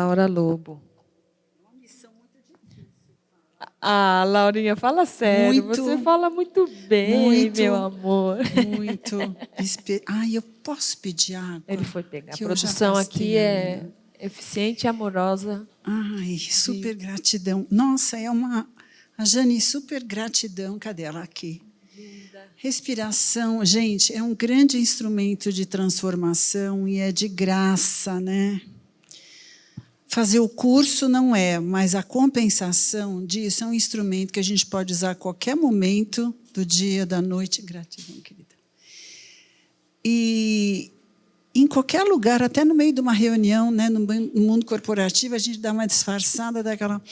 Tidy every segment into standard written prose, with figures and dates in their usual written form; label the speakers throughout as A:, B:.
A: Laura Lobo. Ah, Laurinha, fala sério. Você fala muito bem, meu amor.
B: Muito. Eu posso pedir água?
A: Ele foi pegar. A produção aqui é eficiente e amorosa.
B: Ai, super gratidão. Nossa, a Jane, super gratidão. Cadê ela aqui?
A: Linda.
B: Respiração, gente, é um grande instrumento de transformação e é de graça, né? Fazer o curso não é, mas a compensação disso é um instrumento que a gente pode usar a qualquer momento do dia, da noite. Gratidão, querida. E em qualquer lugar, até no meio de uma reunião, né, no mundo corporativo, a gente dá uma disfarçada daquela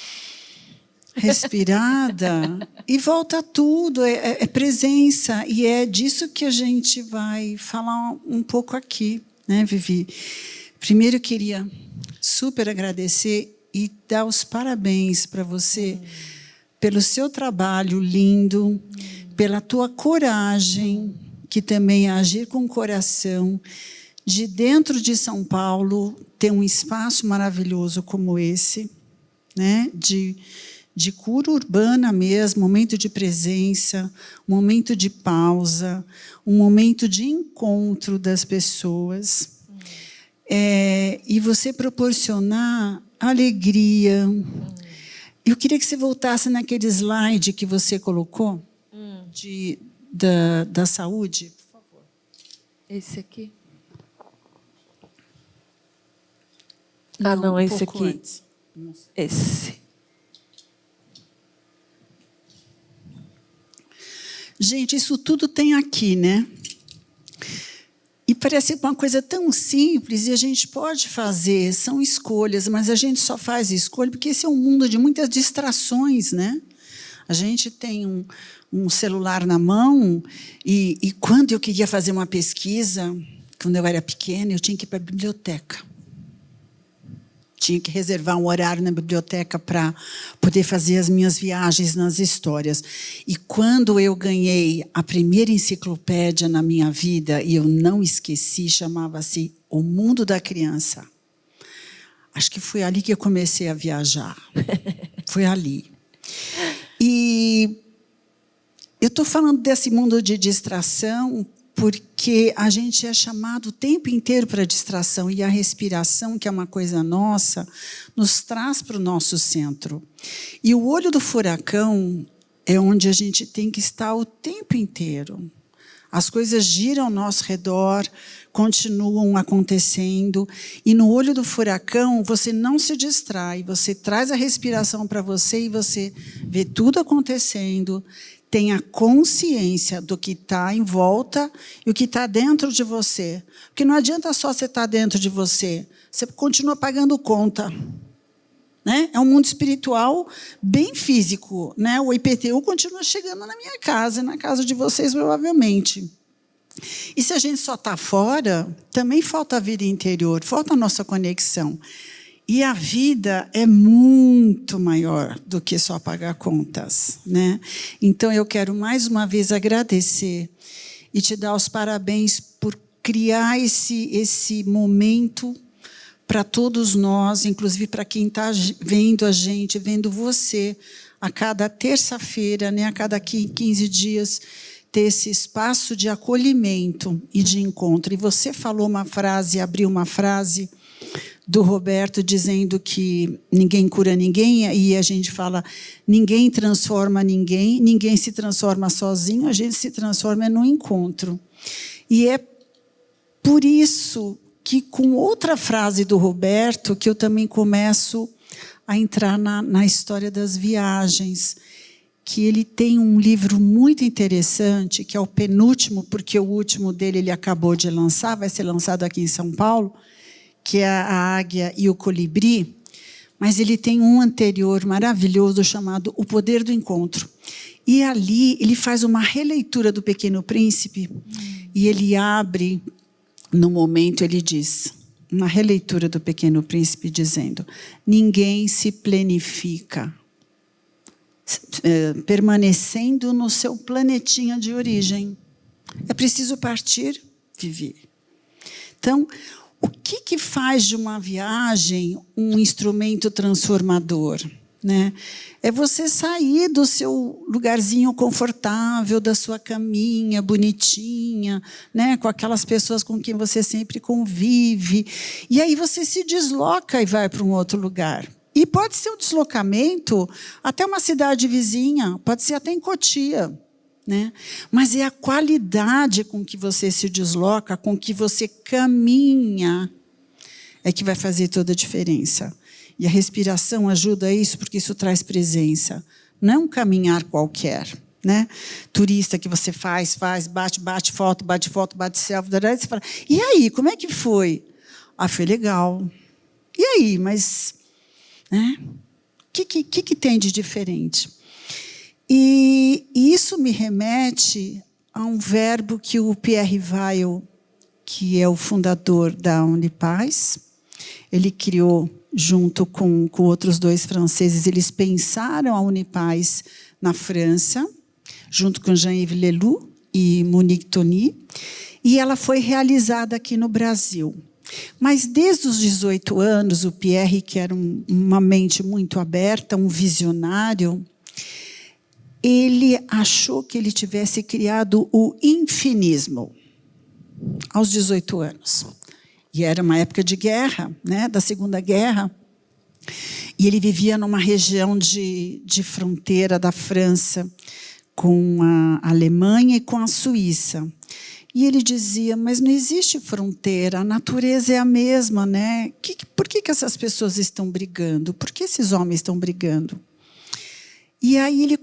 B: respirada e volta tudo, é presença. E é disso que a gente vai falar um pouco aqui, né, Vivi? Primeiro, eu queria super agradecer e dar os parabéns para você pelo seu trabalho lindo, pela tua coragem, que também é agir com o coração, de dentro de São Paulo ter um espaço maravilhoso como esse, né? De cura urbana mesmo, momento de presença, momento de pausa, um momento de encontro das pessoas. E você proporcionar alegria. Eu queria que você voltasse naquele slide que você colocou da saúde. Por favor.
A: Esse aqui?
B: Não,
A: esse aqui.
B: Antes.
A: Esse.
B: Gente, isso tudo tem aqui, né? E parece uma coisa tão simples, e a gente pode fazer, são escolhas, mas a gente só faz escolha porque esse é um mundo de muitas distrações, né? A gente tem um celular na mão, e quando eu queria fazer uma pesquisa, quando eu era pequena, eu tinha que ir para a biblioteca. Tinha que reservar um horário na biblioteca para poder fazer as minhas viagens nas histórias. E quando eu ganhei a primeira enciclopédia na minha vida, e eu não esqueci, chamava-se O Mundo da Criança. Acho que foi ali que eu comecei a viajar. Foi ali. E eu estou falando desse mundo de distração porque a gente é chamado o tempo inteiro para a distração, e a respiração, que é uma coisa nossa, nos traz para o nosso centro. E o olho do furacão é onde a gente tem que estar o tempo inteiro. As coisas giram ao nosso redor, continuam acontecendo, e no olho do furacão você não se distrai, você traz a respiração para você e você vê tudo acontecendo, tenha consciência do que está em volta e o que está dentro de você. Porque não adianta só você estar dentro de você, você continua pagando conta. Né? É um mundo espiritual bem físico. Né? O IPTU continua chegando na minha casa, na casa de vocês, provavelmente. E se a gente só está fora, também falta a vida interior, falta a nossa conexão. E a vida é muito maior do que só pagar contas, né? Então, eu quero mais uma vez agradecer e te dar os parabéns por criar esse momento para todos nós, inclusive para quem está vendo a gente, vendo você, a cada terça-feira, né, a cada 15 dias, ter esse espaço de acolhimento e de encontro. E você falou uma frase, abriu uma frase do Roberto dizendo que ninguém cura ninguém, e a gente fala, ninguém transforma ninguém, ninguém se transforma sozinho, a gente se transforma no encontro. E é por isso que, com outra frase do Roberto, que eu também começo a entrar na história das viagens, que ele tem um livro muito interessante, que é o penúltimo, porque o último dele ele acabou de lançar, vai ser lançado aqui em São Paulo, que é A Águia e o Colibri, mas ele tem um anterior maravilhoso chamado O Poder do Encontro. E ali ele faz uma releitura do Pequeno Príncipe, e ele abre, no momento ele diz, uma releitura do Pequeno Príncipe dizendo, ninguém se planifica permanecendo no seu planetinha de origem. É preciso partir, viver. Então, o que faz de uma viagem um instrumento transformador? Né? É você sair do seu lugarzinho confortável, da sua caminha bonitinha, né? Com aquelas pessoas com quem você sempre convive. E aí você se desloca e vai para um outro lugar. E pode ser um deslocamento até uma cidade vizinha, pode ser até em Cotia. Né? Mas é a qualidade com que você se desloca, com que você caminha, é que vai fazer toda a diferença. E a respiração ajuda a isso, porque isso traz presença. Não é um caminhar qualquer. Né? Turista que você faz, bate foto, bate selfie, você fala, e aí, como é que foi? Ah, foi legal. E aí, mas né? O que tem de diferente? E isso me remete a um verbo que o Pierre Weil, que é o fundador da Unipaz, ele criou junto com outros 2 franceses. Eles pensaram a Unipaz na França, junto com Jean-Yves Leloup e Monique Tony, e ela foi realizada aqui no Brasil. Mas desde os 18 anos, o Pierre, que era uma mente muito aberta, um visionário, ele achou que ele tivesse criado o infinismo aos 18 anos. E era uma época de guerra, né, da Segunda Guerra. E ele vivia numa região de fronteira da França com a Alemanha e com a Suíça. E ele dizia, mas não existe fronteira, a natureza é a mesma, né? Por que essas pessoas estão brigando? Por que esses homens estão brigando? E aí ele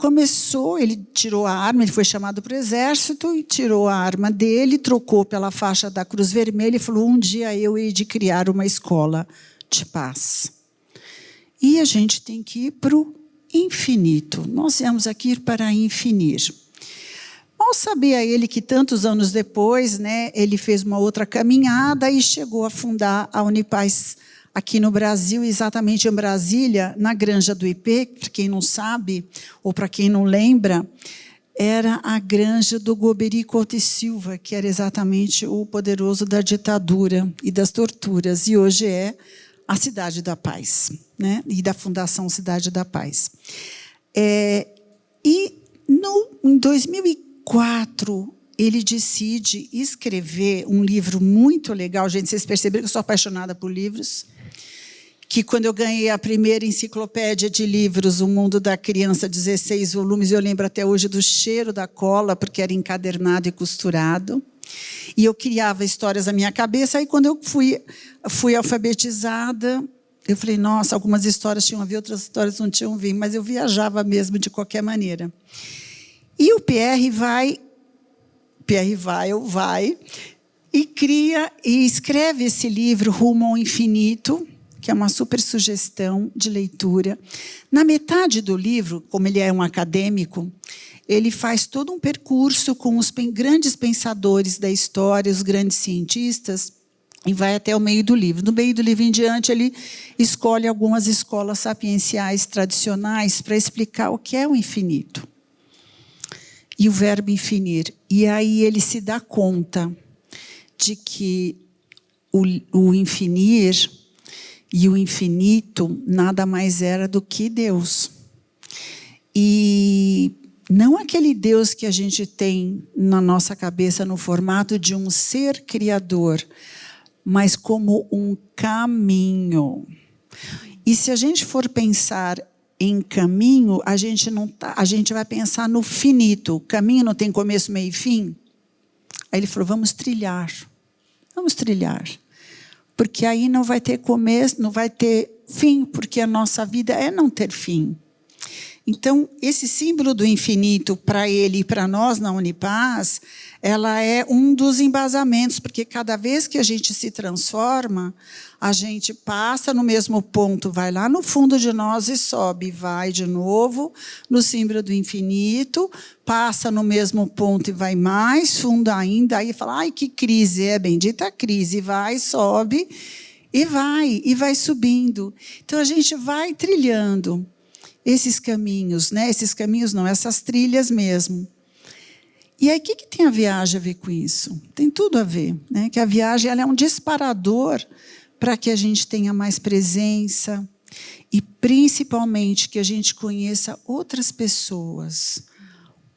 B: tirou a arma, ele foi chamado para o exército e tirou a arma dele, trocou pela faixa da Cruz Vermelha e falou, um dia eu hei de criar uma escola de paz. E a gente tem que ir para o infinito. Nós viemos aqui para infinir. Mal sabia ele que tantos anos depois, né, ele fez uma outra caminhada e chegou a fundar a Unipaz aqui no Brasil, exatamente em Brasília, na Granja do Ipê, para quem não sabe, ou para quem não lembra, era a granja do Goberi Couto e Silva, que era exatamente o poderoso da ditadura e das torturas, e hoje é a Cidade da Paz, né? E da Fundação Cidade da Paz. Em 2004, ele decide escrever um livro muito legal. Gente, vocês perceberam que eu sou apaixonada por livros? Que quando eu ganhei a primeira enciclopédia de livros, O Mundo da Criança, 16 volumes, eu lembro até hoje do cheiro da cola, porque era encadernado e costurado. E eu criava histórias na minha cabeça. Aí, quando eu fui alfabetizada, eu falei, nossa, algumas histórias tinham a ver, outras histórias não tinham a ver, mas eu viajava mesmo de qualquer maneira. E o Pierre vai e cria e escreve esse livro, Rumo ao Infinito, que é uma super sugestão de leitura. Na metade do livro, como ele é um acadêmico, ele faz todo um percurso com os grandes pensadores da história, os grandes cientistas, e vai até o meio do livro. No meio do livro em diante, ele escolhe algumas escolas sapienciais tradicionais para explicar o que é o infinito. E o verbo infinir. E aí ele se dá conta de que o infinir e o infinito nada mais era do que Deus. E não aquele Deus que a gente tem na nossa cabeça no formato de um ser criador, mas como um caminho. E se a gente for pensar em caminho, a gente vai pensar no finito. O caminho não tem começo, meio e fim? Aí ele falou, vamos trilhar. Vamos trilhar. Porque aí não vai ter começo, não vai ter fim, porque a nossa vida é não ter fim. Então, esse símbolo do infinito, para ele e para nós na Unipaz, ela é um dos embasamentos, porque cada vez que a gente se transforma, a gente passa no mesmo ponto, vai lá no fundo de nós e sobe, vai de novo no símbolo do infinito, passa no mesmo ponto e vai mais fundo ainda, aí fala, ai, que crise, bendita crise, vai, sobe e vai subindo. Então, a gente vai trilhando esses caminhos, né? Esses caminhos não, essas trilhas mesmo. E aí, o que tem a viagem a ver com isso? Tem tudo a ver, né? Que a viagem ela é um disparador para que a gente tenha mais presença e, principalmente, que a gente conheça outras pessoas,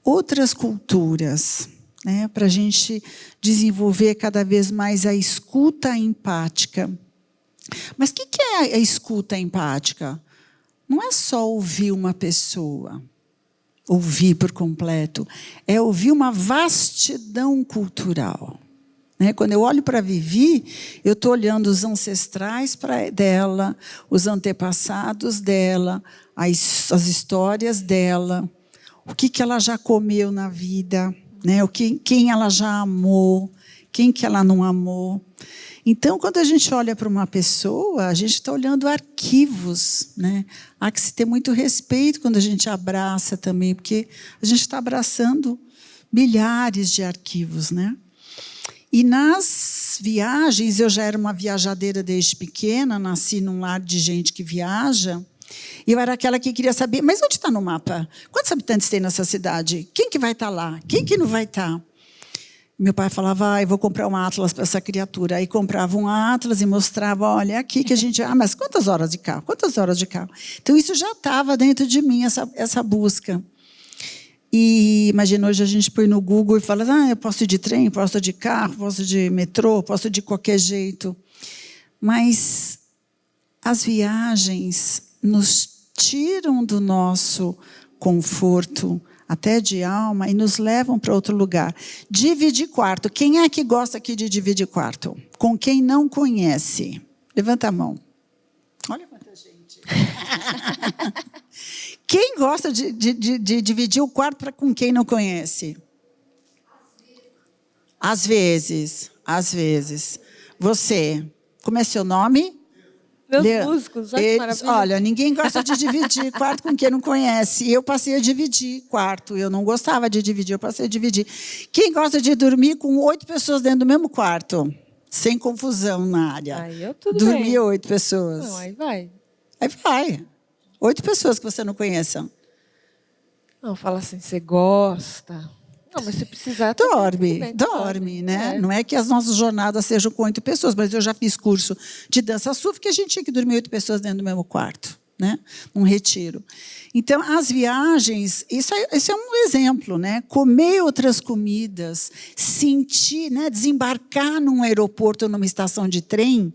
B: outras culturas, né? Para a gente desenvolver cada vez mais a escuta empática. Mas o que é a escuta empática? Não é só ouvir uma pessoa, ouvir por completo, é ouvir uma vastidão cultural. Né? Quando eu olho para a Vivi, eu estou olhando os ancestrais dela, os antepassados dela, as histórias dela, o que ela já comeu na vida, né? Quem ela já amou, quem que ela não amou. Então, quando a gente olha para uma pessoa, a gente está olhando arquivos, né? Há que se ter muito respeito quando a gente abraça também, porque a gente está abraçando milhares de arquivos, né? E nas viagens, eu já era uma viajadeira desde pequena, nasci num lar de gente que viaja, e eu era aquela que queria saber, mas onde está no mapa? Quantos habitantes tem nessa cidade? Quem que vai estar lá? Quem que não vai estar? Meu pai falava, eu vou comprar um atlas para essa criatura. Aí comprava um atlas e mostrava, olha, é aqui que a gente... mas quantas horas de carro? Quantas horas de carro? Então, isso já estava dentro de mim, essa busca. E imagina, hoje a gente põe no Google e fala, eu posso ir de trem, posso ir de carro, posso ir de metrô, posso ir de qualquer jeito. Mas as viagens nos tiram do nosso conforto, até de alma, e nos levam para outro lugar. Dividir quarto. Quem é que gosta aqui de dividir quarto? Com quem não conhece? Levanta a mão. Olha quanta gente. Quem gosta de dividir o quarto com quem não conhece? Às vezes. Às vezes. Você, como é seu nome?
A: Meus músicos, olha que maravilha.
B: Olha, ninguém gosta de dividir quarto com quem não conhece. Eu passei a dividir quarto. Eu não gostava de dividir, eu passei a dividir. Quem gosta de dormir com 8 pessoas dentro do mesmo quarto? Sem confusão na área.
A: Aí eu tudo
B: Dormir
A: bem.
B: 8 pessoas.
A: Não, aí vai.
B: Aí vai. 8 pessoas que você não conheça.
A: Não, fala assim, você gosta... Não, mas se precisar...
B: Dorme, né? Não é que as nossas jornadas sejam com 8 pessoas, mas eu já fiz curso de dança surf que a gente tinha que dormir 8 pessoas dentro do mesmo quarto, né? Num retiro. Então, as viagens, isso é um exemplo, né? Comer outras comidas, sentir, né? Desembarcar num aeroporto ou numa estação de trem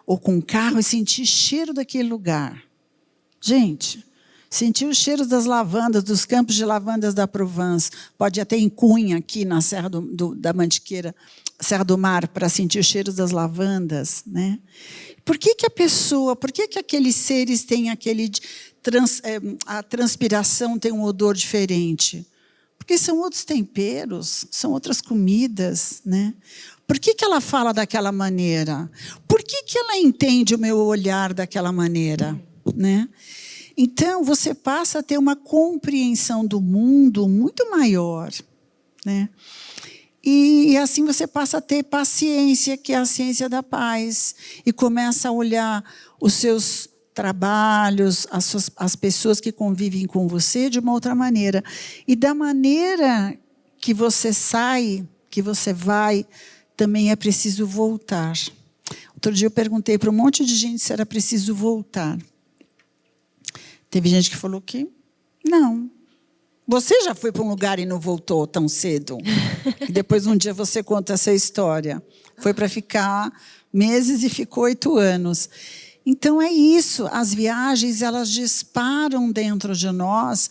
B: ou com carro e sentir cheiro daquele lugar. Gente... Sentir os cheiros das lavandas, dos campos de lavandas da Provence. Pode até em Cunha, aqui na Serra da Mantiqueira, Serra do Mar, para sentir os cheiros das lavandas. Né? Por que aqueles seres têm a transpiração tem um odor diferente? Porque são outros temperos, são outras comidas. Né? Por que ela fala daquela maneira? Por que ela entende o meu olhar daquela maneira? Né? Então, você passa a ter uma compreensão do mundo muito maior. Né? E assim você passa a ter paciência, que é a ciência da paz. E começa a olhar os seus trabalhos, as pessoas que convivem com você de uma outra maneira. E da maneira que você sai, que você vai, também é preciso voltar. Outro dia eu perguntei para um monte de gente se era preciso voltar. Teve gente que falou que não. Você já foi para um lugar e não voltou tão cedo? E depois, um dia, você conta essa história. Foi para ficar meses e ficou 8 anos. Então, é isso. As viagens, elas disparam dentro de nós.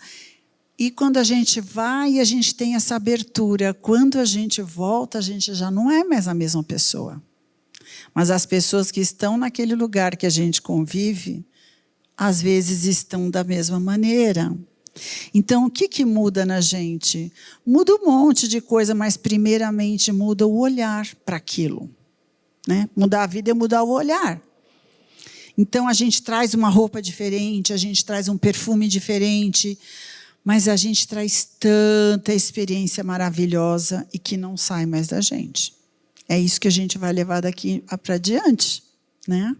B: E quando a gente vai, a gente tem essa abertura. Quando a gente volta, a gente já não é mais a mesma pessoa. Mas as pessoas que estão naquele lugar que a gente convive, às vezes estão da mesma maneira. Então, o que muda na gente? Muda um monte de coisa, mas primeiramente muda o olhar para aquilo. Né? Mudar a vida é mudar o olhar. Então, a gente traz uma roupa diferente, a gente traz um perfume diferente, mas a gente traz tanta experiência maravilhosa e que não sai mais da gente. É isso que a gente vai levar daqui para diante. Né?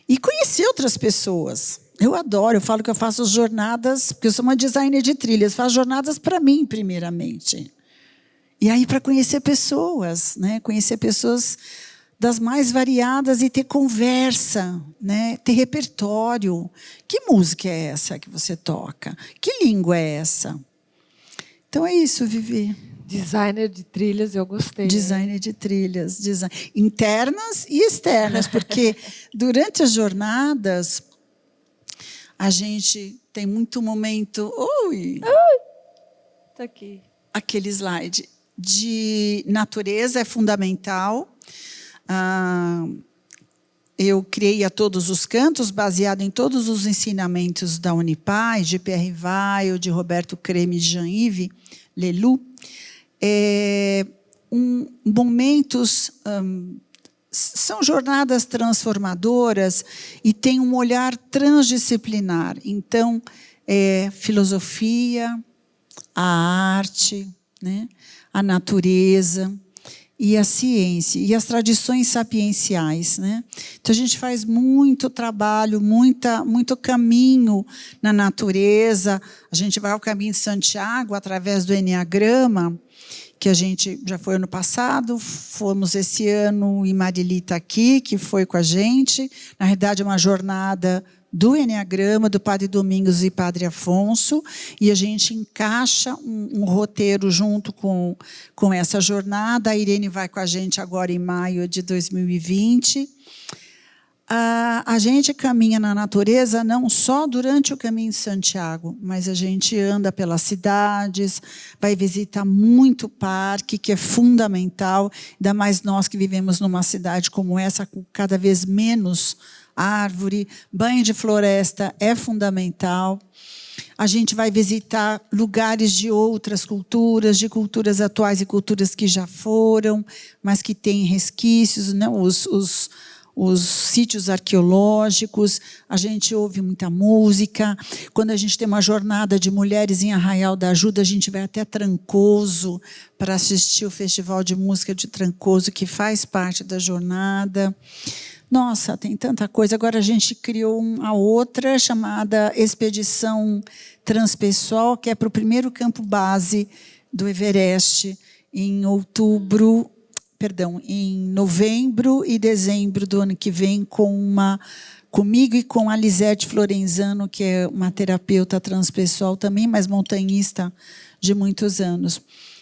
B: E conhecer outras pessoas. Eu adoro, eu falo que eu faço jornadas, porque eu sou uma designer de trilhas, faço jornadas para mim, primeiramente. E aí para conhecer pessoas, né? Conhecer pessoas das mais variadas e ter conversa, né? Ter repertório. Que música é essa que você toca? Que língua é essa? Então é isso, Vivi.
A: Designer de trilhas, eu gostei.
B: Designer de trilhas, internas e externas, porque durante as jornadas a gente tem muito momento. Ui!
A: Tá aqui.
B: Aquele slide de natureza é fundamental. Eu criei a todos os cantos, baseado em todos os ensinamentos da Unipaz, de Pierre Weil, de Roberto Creme e Jean-Yves Lelou. Momentos são jornadas transformadoras e tem um olhar transdisciplinar. Então, filosofia, a arte, né, a natureza e a ciência, e as tradições sapienciais, né? Então, a gente faz muito trabalho, muito caminho na natureza. A gente vai ao caminho de Santiago através do Enneagrama, que a gente já foi ano passado, fomos esse ano, e Marili está aqui, que foi com a gente. Na verdade, é uma jornada do Enneagrama, do Padre Domingos e Padre Afonso, e a gente encaixa um roteiro junto com essa jornada. A Irene vai com a gente agora em maio de 2020. A gente caminha na natureza não só durante o caminho de Santiago, mas a gente anda pelas cidades, vai visitar muito parque, que é fundamental, ainda mais nós que vivemos numa cidade como essa, com cada vez menos árvore. Banho de floresta é fundamental. A gente vai visitar lugares de outras culturas, de culturas atuais e culturas que já foram, mas que têm resquícios, né? Os sítios arqueológicos. A gente ouve muita música. Quando a gente tem uma jornada de mulheres em Arraial da Ajuda, a gente vai até Trancoso para assistir o Festival de Música de Trancoso, que faz parte da jornada. Nossa, tem tanta coisa. Agora a gente criou a outra, chamada Expedição Transpessoal, que é para o primeiro campo base do Everest, em novembro e dezembro do ano que vem, comigo e com a Lisete Florenzano, que é uma terapeuta transpessoal também, mas montanhista de muitos anos.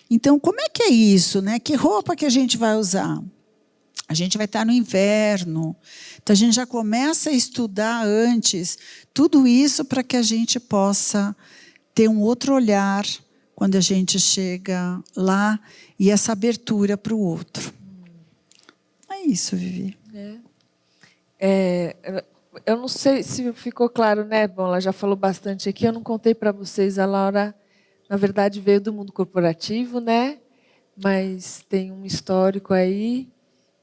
B: Então, como é que é isso, né? Que roupa que a gente vai usar? A gente vai estar no inverno, então a gente já começa a estudar antes tudo isso para que a gente possa ter um outro olhar quando a gente chega lá e essa abertura para o outro. É isso, Vivi.
A: Eu não sei se ficou claro, né? Bom, ela já falou bastante aqui, eu não contei para vocês, a Laura, na verdade, veio do mundo corporativo, né? Mas tem um histórico aí.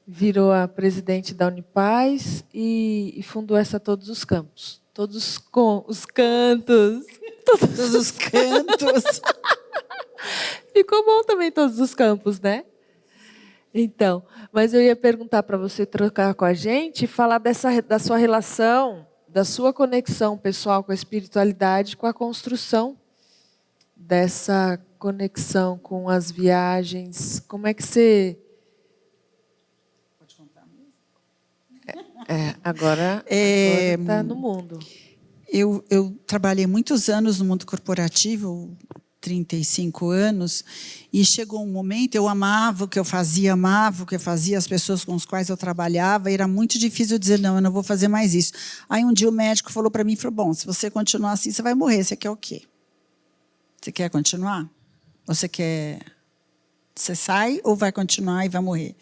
A: Virou a presidente da Unipaz e fundou essa Todos os Campos. Todos os cantos.
B: Todos os cantos.
A: Ficou bom também Todos os Campos, né? Então, mas eu ia perguntar para você trocar com a gente e falar da sua relação, da sua conexão pessoal com a espiritualidade, com a construção dessa conexão com as viagens. Como é que você... Agora está no mundo.
B: Eu trabalhei muitos anos no mundo corporativo, 35 anos, e chegou um momento, eu amava o que eu fazia, as pessoas com as quais eu trabalhava, e era muito difícil dizer, não, eu não vou fazer mais isso. Aí um dia o médico falou para mim, bom, se você continuar assim, você vai morrer, você quer o quê? Você quer continuar? Você sai ou vai continuar e vai morrer?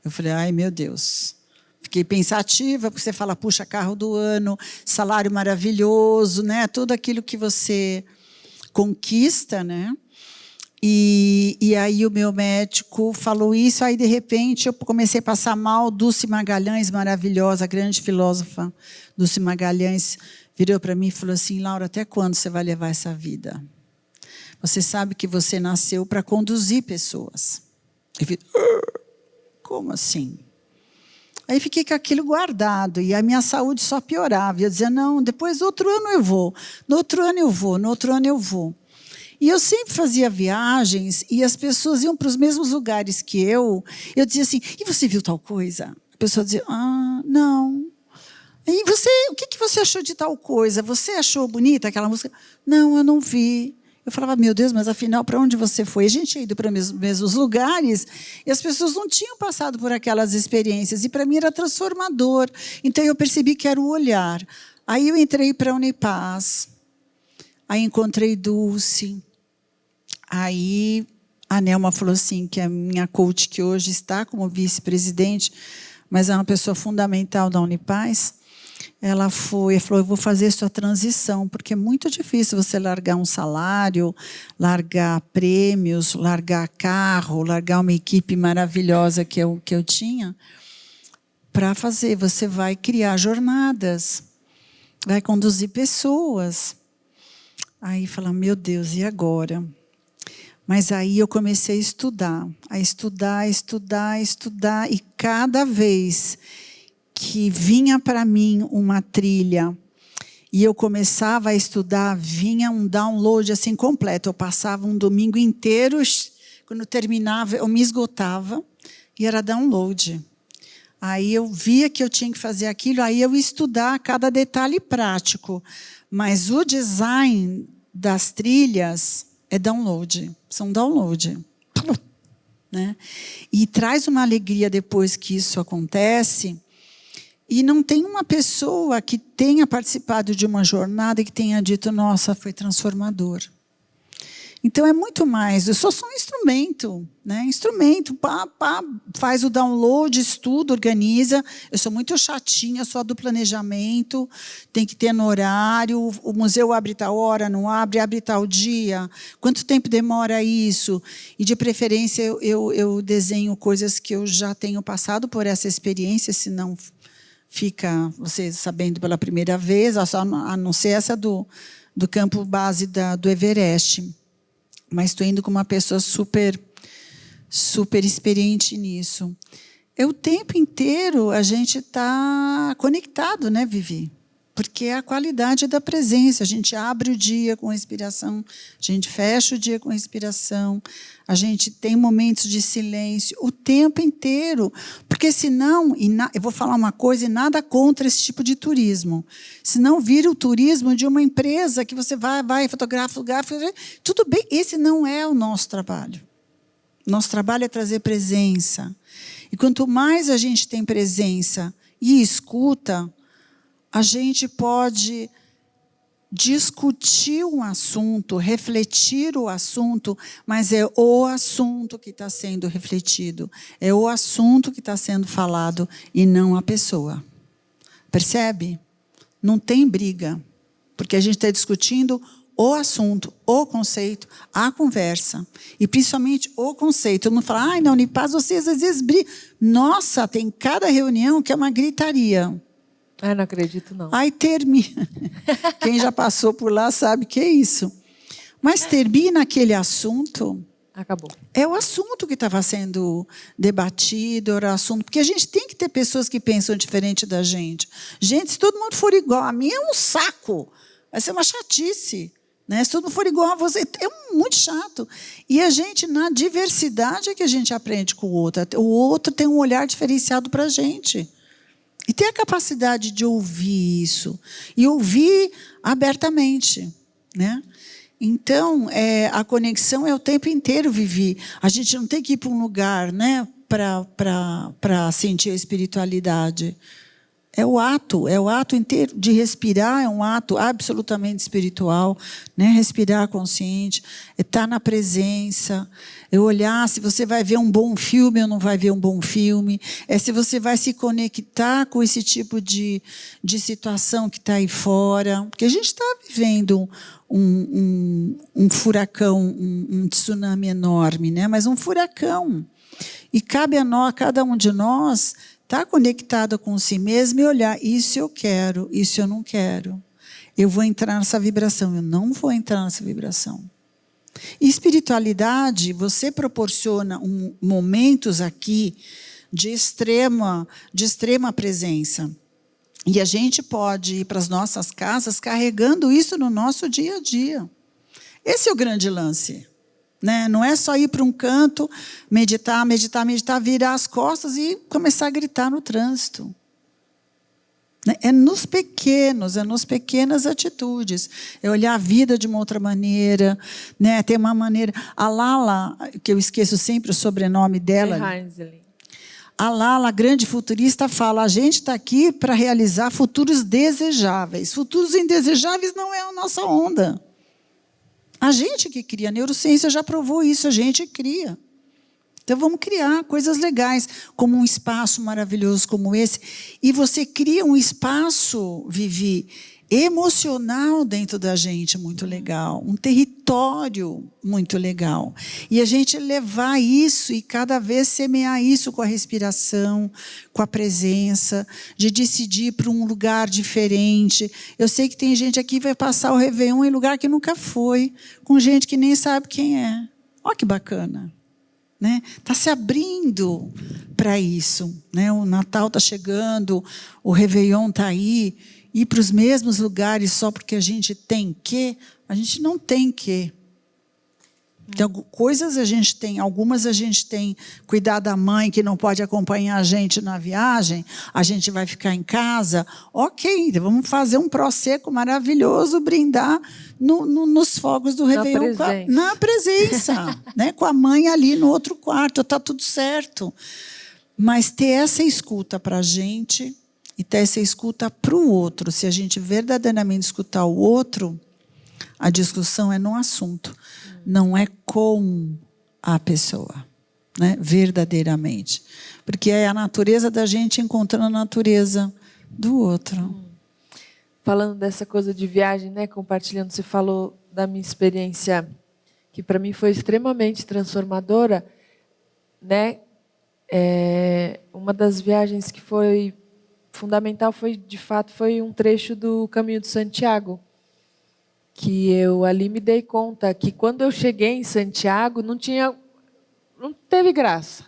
B: Eu falei, ai meu Deus... Fiquei pensativa, porque você fala, puxa, carro do ano, salário maravilhoso, né? Tudo aquilo que você conquista, né? E aí o meu médico falou isso, aí de repente eu comecei a passar mal. Dulce Magalhães, maravilhosa, grande filósofa, Dulce Magalhães, virou para mim e falou assim, Laura, até quando você vai levar essa vida? Você sabe que você nasceu para conduzir pessoas. Eu falei, como assim? Aí fiquei com aquilo guardado, e a minha saúde só piorava. Eu dizia, não, depois outro ano eu vou, no outro ano eu vou, no outro ano eu vou. E eu sempre fazia viagens e as pessoas iam para os mesmos lugares que eu. Eu dizia assim, e você viu tal coisa? A pessoa dizia, não. E você, o que você achou de tal coisa? Você achou bonita aquela música? Não, eu não vi. Eu falava, meu Deus, mas afinal, para onde você foi? A gente tinha ido para os mesmos lugares e as pessoas não tinham passado por aquelas experiências. E para mim era transformador. Então eu percebi que era o olhar. Aí eu entrei para a Unipaz. Aí encontrei Dulce. Aí a Nelma falou assim, que é a minha coach, que hoje está como vice-presidente, mas é uma pessoa fundamental da Unipaz. Ela falou, eu vou fazer sua transição, porque é muito difícil você largar um salário, largar prêmios, largar carro, largar uma equipe maravilhosa que eu tinha, para fazer. Você vai criar jornadas, vai conduzir pessoas. Aí fala, meu Deus, e agora? Mas aí eu comecei a estudar, e cada vez que vinha para mim uma trilha e eu começava a estudar, vinha um download assim completo. Eu passava um domingo inteiro, quando terminava, eu me esgotava e era download. Aí eu via que eu tinha que fazer aquilo, aí eu ia estudar cada detalhe prático. Mas o design das trilhas é download, são download. Né? E traz uma alegria depois que isso acontece. E não tem uma pessoa que tenha participado de uma jornada e que tenha dito, nossa, foi transformador. Então é muito mais, eu sou só um instrumento, né? Instrumento, faz o download, estuda, organiza. Eu sou muito chatinha, só do planejamento, tem que ter no horário, o museu abre tal hora, não abre tal dia, quanto tempo demora isso? E de preferência eu desenho coisas que eu já tenho passado por essa experiência, senão fica você sabendo pela primeira vez, a não ser essa do campo base do Everest. Mas estou indo com uma pessoa super experiente nisso. O tempo inteiro a gente está conectado, né, Vivi? Porque é a qualidade da presença. A gente abre o dia com respiração, a gente fecha o dia com respiração, a gente tem momentos de silêncio o tempo inteiro. Porque senão, eu vou falar uma coisa, e nada contra esse tipo de turismo, senão vira o turismo de uma empresa que você vai fotografa, tudo bem, esse não é o nosso trabalho. Nosso trabalho é trazer presença. E quanto mais a gente tem presença e escuta, a gente pode discutir um assunto, refletir o assunto, mas é o assunto que está sendo refletido, é o assunto que está sendo falado e não a pessoa. Percebe? Não tem briga, porque a gente está discutindo o assunto, o conceito, a conversa. E principalmente o conceito. Todo mundo fala, na Unipaz vocês às vezes brigam. Nossa, tem cada reunião que é uma gritaria.
A: Não acredito, não.
B: Aí termina. Quem já passou por lá sabe que é isso. Mas termina aquele assunto.
A: Acabou.
B: É o assunto que estava sendo debatido, era o assunto. Porque a gente tem que ter pessoas que pensam diferente da gente. Gente, se todo mundo for igual a mim, é um saco. Vai ser uma chatice. Né? Se todo mundo for igual a você, é muito chato. E a gente, na diversidade, é que a gente aprende com o outro. O outro tem um olhar diferenciado para a gente. E ter a capacidade de ouvir isso. E ouvir abertamente. Né? Então, a conexão é o tempo inteiro, Vivi. A gente não tem que ir para um lugar, né, para sentir a espiritualidade. É o ato inteiro de respirar, é um ato absolutamente espiritual, né? Respirar consciente, é estar na presença, é olhar se você vai ver um bom filme ou não vai ver um bom filme, é se você vai se conectar com esse tipo de situação que está aí fora, porque a gente está vivendo um furacão, um tsunami enorme, né? Mas um furacão. E cabe a cada um de nós estar conectado com si mesmo e olhar, isso eu quero, isso eu não quero. Eu vou entrar nessa vibração, eu não vou entrar nessa vibração. E espiritualidade, você proporciona momentos aqui de extrema presença. E a gente pode ir para as nossas casas carregando isso no nosso dia a dia. Esse é o grande lance. Né? Não é só ir para um canto, meditar, virar as costas e começar a gritar no trânsito. É nos pequenos, é nas pequenas atitudes. É olhar a vida de uma outra maneira. Né? Tem uma maneira... A Lala, que eu esqueço sempre o sobrenome dela... A Lala, grande futurista, fala: a gente está aqui para realizar futuros desejáveis. Futuros indesejáveis não é a nossa onda. A gente que cria. A neurociência já provou isso, a gente cria. Então, vamos criar coisas legais, como um espaço maravilhoso como esse. E você cria um espaço, Vivi, emocional dentro da gente muito legal. Um território muito legal. E a gente levar isso e cada vez semear isso com a respiração, com a presença, de decidir para um lugar diferente. Eu sei que tem gente aqui que vai passar o Réveillon em lugar que nunca foi, com gente que nem sabe quem é. Olha que bacana. Né? Está se abrindo para isso. Né? O Natal está chegando, o Réveillon está aí. Ir para os mesmos lugares só porque a gente tem que, a gente não tem que. Então, coisas a gente tem, algumas a gente tem, cuidar da mãe que não pode acompanhar a gente na viagem, a gente vai ficar em casa, ok, então vamos fazer um prosecco maravilhoso, brindar nos fogos do Réveillon na presença, né, com a mãe ali no outro quarto, está tudo certo. Mas ter essa escuta para a gente e ter essa escuta para o outro, se a gente verdadeiramente escutar o outro, a discussão é no assunto. Não é com a pessoa, né? Verdadeiramente. Porque é a natureza da gente encontrando a natureza do outro.
A: Falando dessa coisa de viagem, né? Compartilhando, você falou da minha experiência, que para mim foi extremamente transformadora. Né? Uma das viagens que foi fundamental, de fato, foi um trecho do Caminho de Santiago. Que eu ali me dei conta que quando eu cheguei em Santiago não teve graça.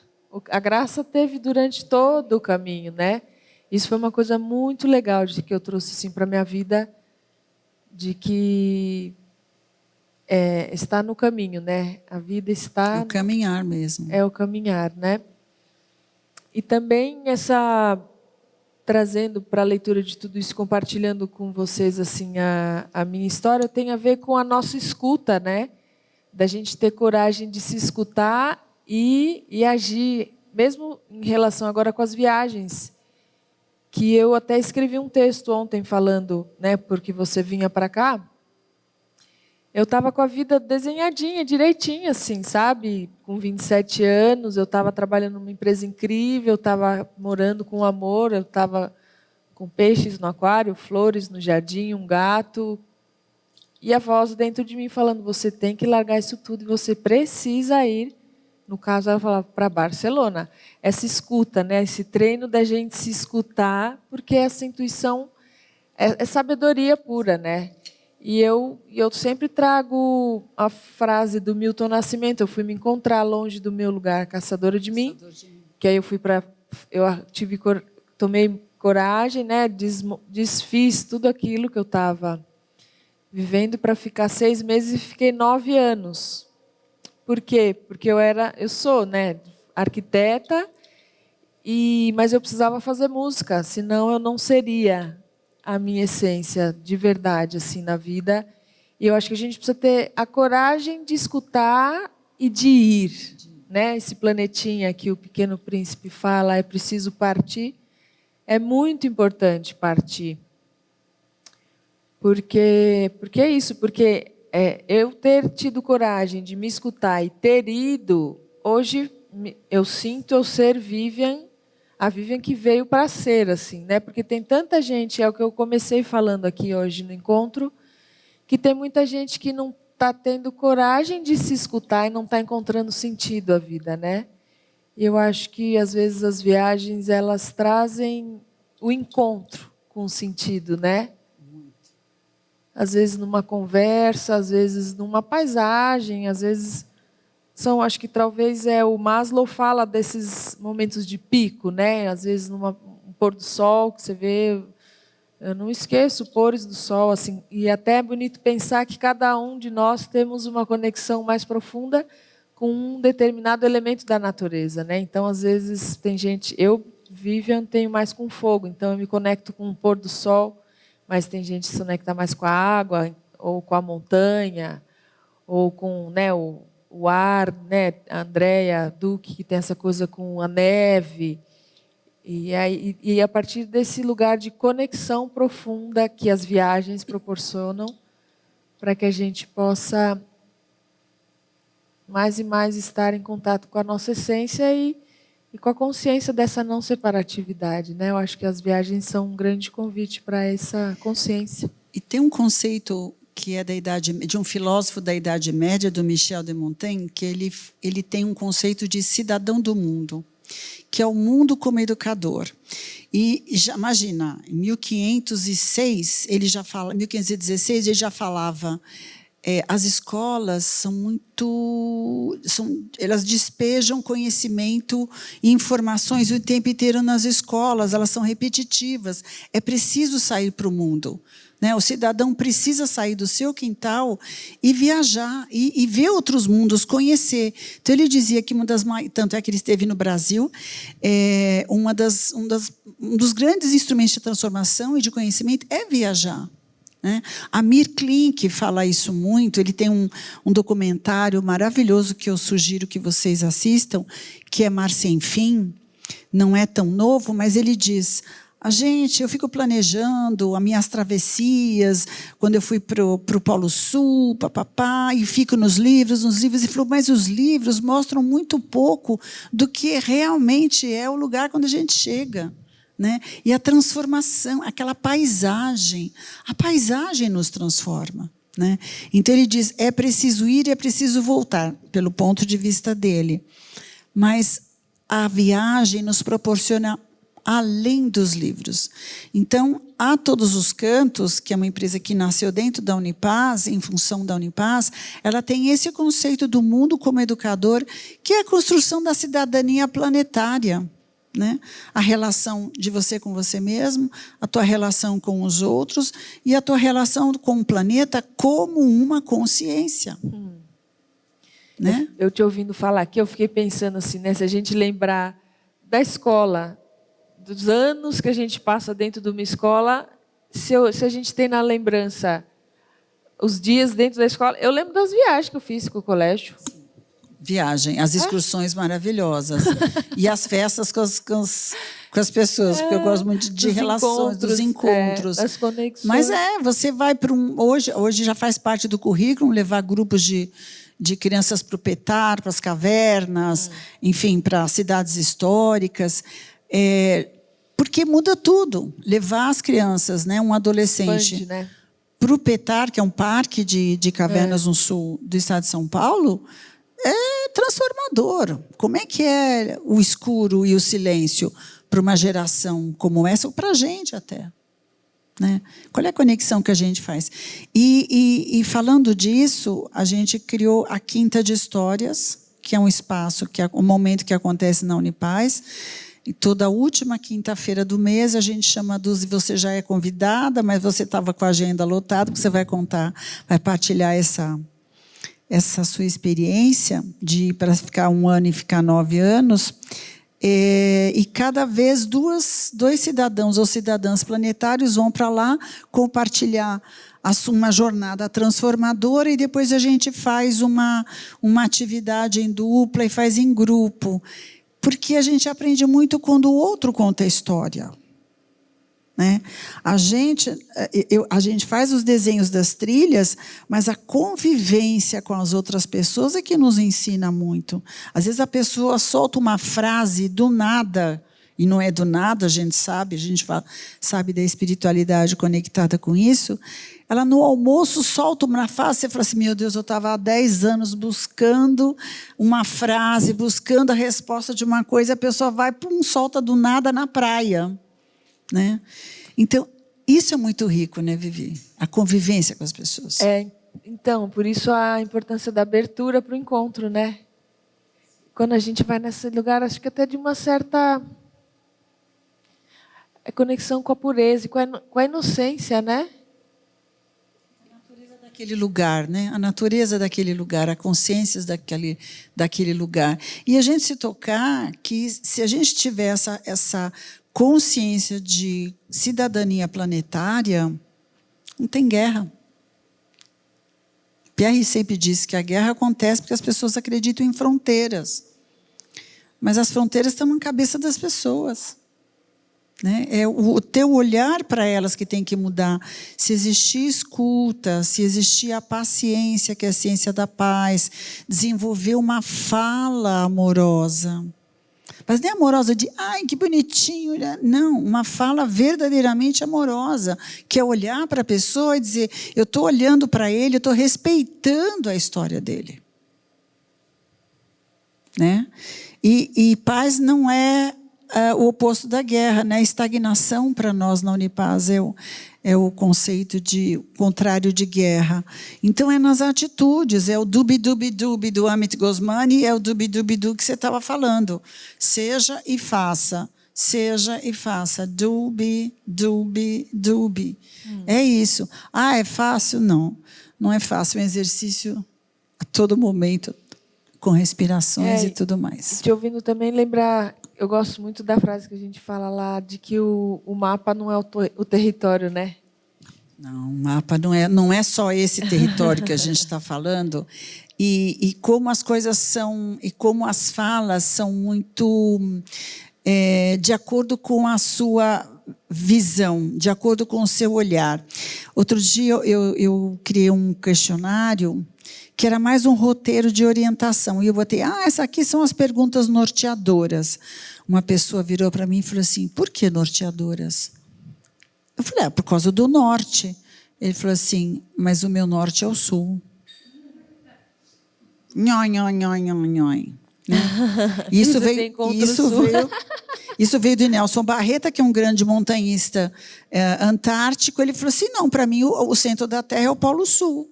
A: A graça teve durante todo o caminho, né? Isso foi uma coisa muito legal de que eu trouxe assim para minha vida, de que está no caminho, né? A vida está
B: o caminhar mesmo.
A: É o caminhar, né? E também trazendo para a leitura de tudo isso, compartilhando com vocês assim a minha história, tem a ver com a nossa escuta, né? Da gente ter coragem de se escutar e agir, mesmo em relação agora com as viagens, que eu até escrevi um texto ontem falando, né? Porque você vinha para cá, eu estava com a vida desenhadinha, direitinho, assim, sabe? Com 27 anos, eu estava trabalhando numa empresa incrível, eu estava morando com amor, eu estava com peixes no aquário, flores no jardim, um gato. E a voz dentro de mim falando, você tem que largar isso tudo e você precisa ir. No caso, ela falava para Barcelona. Essa escuta, né? Esse treino da gente se escutar, porque essa intuição é sabedoria pura, né? E eu sempre trago a frase do Milton Nascimento, eu fui me encontrar longe do meu lugar, caçadora de mim, que aí tomei coragem, né, desfiz tudo aquilo que eu estava vivendo para ficar 6 meses e fiquei 9 anos. Por quê? Porque eu sou, né, arquiteta, mas eu precisava fazer música, senão eu não seria a minha essência de verdade assim na vida. E eu acho que a gente precisa ter a coragem de escutar e de ir, né? Esse planetinha que o Pequeno Príncipe fala, é preciso partir. É muito importante partir. Porque é isso, porque eu ter tido coragem de me escutar e ter ido, hoje eu sinto eu ser Vivian, a Vivian que veio para ser, assim, né? Porque tem tanta gente, é o que eu comecei falando aqui hoje no encontro, que tem muita gente que não está tendo coragem de se escutar e não está encontrando sentido à vida, né? E eu acho que, às vezes, as viagens, elas trazem o encontro com o sentido, né? Às vezes numa conversa, às vezes numa paisagem, às vezes... acho que talvez o Maslow fala desses momentos de pico, né? Às vezes um pôr do sol que você vê Eu não esqueço pores do sol, assim, e até é bonito pensar que cada um de nós temos uma conexão mais profunda com um determinado elemento da natureza, né? Então, às vezes, tem gente... Eu, Vivian, tenho mais com fogo, então eu me conecto com o pôr do sol, mas tem gente que se conecta mais com a água, ou com a montanha, ou com, né, o ar, né? A Andrea Duque, que tem essa coisa com a neve... E a partir desse lugar de conexão profunda que as viagens proporcionam, para que a gente possa mais e mais estar em contato com a nossa essência e com a consciência dessa não separatividade, né? Eu acho que as viagens são um grande convite para essa consciência.
B: E tem um conceito que é de um filósofo da Idade Média, do Michel de Montaigne, que ele tem um conceito de cidadão do mundo, que é o mundo como educador. E já, imagina, em 1506, 1516, ele já falava, as escolas elas despejam conhecimento e informações o tempo inteiro nas escolas, elas são repetitivas, é preciso sair para o mundo. O cidadão precisa sair do seu quintal e viajar, e ver outros mundos, conhecer. Então, ele dizia que tanto é que ele esteve no Brasil, um dos grandes instrumentos de transformação e de conhecimento é viajar. Amir Klink fala isso muito, ele tem um documentário maravilhoso que eu sugiro que vocês assistam, que é Mar Sem Fim, não é tão novo, mas ele diz... eu fico planejando as minhas travessias, quando eu fui para o Polo Sul, e fico nos livros, e falou, mas os livros mostram muito pouco do que realmente é o lugar quando a gente chega. E a transformação, aquela paisagem, a paisagem nos transforma. Então, ele diz, é preciso ir e é preciso voltar, pelo ponto de vista dele. Mas a viagem nos proporciona além dos livros. Então, a Todos os Cantos, que é uma empresa que nasceu dentro da Unipaz, em função da Unipaz, ela tem esse conceito do mundo como educador, que é a construção da cidadania planetária. A relação de você com você mesmo, a tua relação com os outros e a tua relação com o planeta como uma consciência.
A: Eu te ouvindo falar aqui, eu fiquei pensando assim, se a gente lembrar da escola, dos anos que a gente passa dentro de uma escola, se a gente tem na lembrança os dias dentro da escola, eu lembro das viagens que eu fiz com o colégio.
B: Viagem, as excursões maravilhosas. E as festas com as pessoas, porque eu gosto muito de relações, dos encontros.
A: Das conexões.
B: Mas você vai para hoje já faz parte do currículo, levar grupos de crianças para o Petar, para as cavernas, enfim, para cidades históricas. Porque muda tudo. Levar as crianças, um adolescente, para o Petar, que é um parque de cavernas no sul do estado de São Paulo, é transformador. Como é que é o escuro e o silêncio para uma geração como essa, ou para a gente até? Qual é a conexão que a gente faz? E falando disso, a gente criou a Quinta de Histórias, que é um espaço, que é um momento que acontece na Unipaz. E toda última quinta-feira do mês, a gente chama você já é convidada, mas você estava com a agenda lotada, que você vai partilhar essa sua experiência para ficar 1 ano e ficar 9 anos. E cada vez dois cidadãos ou cidadãs planetários vão para lá compartilhar uma jornada transformadora e depois a gente faz uma atividade em dupla e faz em grupo. Porque a gente aprende muito quando o outro conta a história. A gente faz os desenhos das trilhas, mas a convivência com as outras pessoas é que nos ensina muito. Às vezes a pessoa solta uma frase do nada, e não é do nada, a gente sabe da espiritualidade conectada com isso. Ela no almoço solta uma frase, você fala assim, meu Deus, eu estava há 10 anos buscando uma frase, buscando a resposta de uma coisa, a pessoa vai, solta do nada na praia. Então, isso é muito rico, Vivi? A convivência com as pessoas.
A: Então, por isso a importância da abertura para o encontro, Quando a gente vai nesse lugar, acho que até de uma certa... É conexão com a pureza e com a inocência, né?
B: Daquele lugar, né? A natureza daquele lugar, a consciência daquele lugar. E a gente se tocar que se a gente tiver essa consciência de cidadania planetária, não tem guerra. Pierre sempre disse que a guerra acontece porque as pessoas acreditam em fronteiras. Mas as fronteiras estão na cabeça das pessoas. Né? É o teu olhar para elas que tem que mudar. Se existir escuta, se existir a paciência, que é a ciência da paz, desenvolver uma fala amorosa. Mas nem amorosa de, ai, que bonitinho. Não, uma fala verdadeiramente amorosa, que é olhar para a pessoa e dizer, eu estou olhando para ele, eu estou respeitando a história dele. Né? E paz não é o oposto da guerra, né? Estagnação para nós na Unipaz é o conceito de contrário de guerra. Então é nas atitudes, é o dubi-dubi-dubi do Amit Goswami, é o dubi-dubi-du que você estava falando. Seja e faça, seja e faça, dubi, dubi, dubi. É isso. Ah, é fácil? Não, não é fácil, é um exercício a todo momento, com respirações e tudo mais.
A: Te ouvindo também lembrar, eu gosto muito da frase que a gente fala lá, de que o mapa não é o território, né?
B: Não, o mapa não é só esse território que a gente está falando. E como as coisas são, e como as falas são muito de acordo com a sua visão, de acordo com o seu olhar. Outro dia eu criei um questionário que era mais um roteiro de orientação. E eu botei, essas aqui são as perguntas norteadoras. Uma pessoa virou para mim e falou assim, por que norteadoras? Eu falei, por causa do norte. Ele falou assim, mas o meu norte é o sul. Nhoi, nhoi, nhoi, nhoi, nhoi. Né? Isso veio de Nelson Barreta, que é um grande montanhista antártico. Ele falou assim, não, para mim o centro da Terra é o Polo Sul.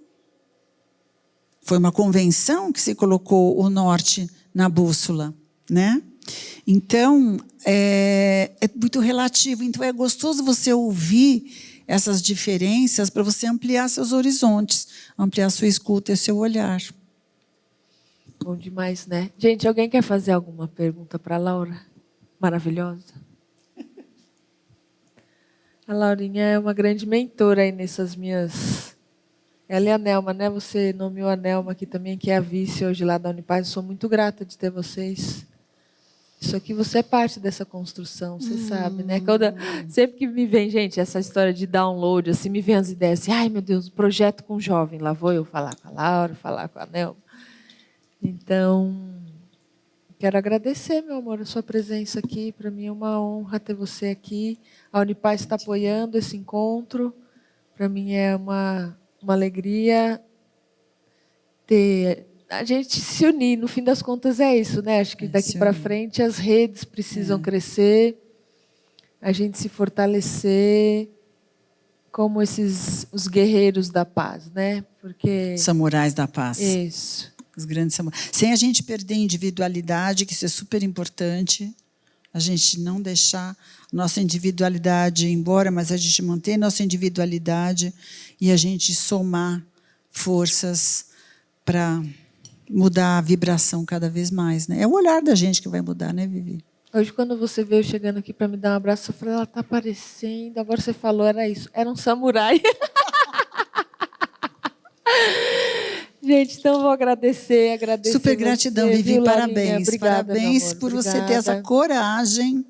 B: Foi uma convenção que se colocou o norte na bússola, né? Então, é muito relativo. Então, é gostoso você ouvir essas diferenças para você ampliar seus horizontes, ampliar sua escuta e seu olhar.
A: Bom demais, né? Gente, alguém quer fazer alguma pergunta para a Laura? Maravilhosa. A Laurinha é uma grande mentora aí nessas minhas... Ela e a Nelma, né? Você nomeou a Nelma aqui também, que é a vice hoje lá da Unipaz. Eu sou muito grata de ter vocês. Isso aqui, você é parte dessa construção, você sabe, né? Sempre que me vem, gente, essa história de download, assim, me vem as ideias assim, ai, meu Deus, projeto com jovem. Lá vou eu falar com a Laura, falar com a Nelma. Então, quero agradecer, meu amor, a sua presença aqui. Para mim é uma honra ter você aqui. A Unipaz está apoiando esse encontro. Para mim é uma alegria ter a gente se unir. No fim das contas é isso, né? Acho que daqui para frente as redes precisam crescer, a gente se fortalecer como os guerreiros da paz, né? Porque
B: samurais da paz.
A: Isso.
B: Os grandes samurais. Sem a gente perder a individualidade, que isso é super importante. A gente não deixar nossa individualidade ir embora, mas a gente manter nossa individualidade e a gente somar forças para mudar a vibração cada vez mais, né? É o olhar da gente que vai mudar, né, Vivi?
A: Hoje, quando você veio chegando aqui para me dar um abraço, eu falei, ela está aparecendo. Agora você falou, era isso. Era um samurai. Gente, então vou agradecer.
B: Super gratidão,
A: você,
B: Vivi,
A: viu,
B: parabéns.
A: Obrigada,
B: parabéns por você ter essa coragem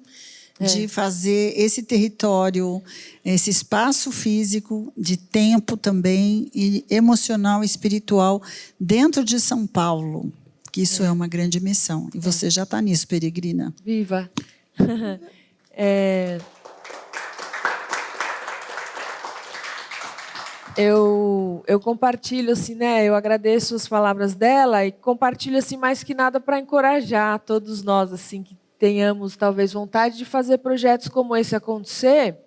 B: de fazer esse território, esse espaço físico, de tempo também, e emocional e espiritual, dentro de São Paulo, que isso é uma grande missão. E você já está nisso, peregrina.
A: Viva! Eu compartilho, assim, né? Eu agradeço as palavras dela e compartilho, assim, mais que nada para encorajar todos nós, assim, que tenhamos talvez vontade de fazer projetos como esse acontecer,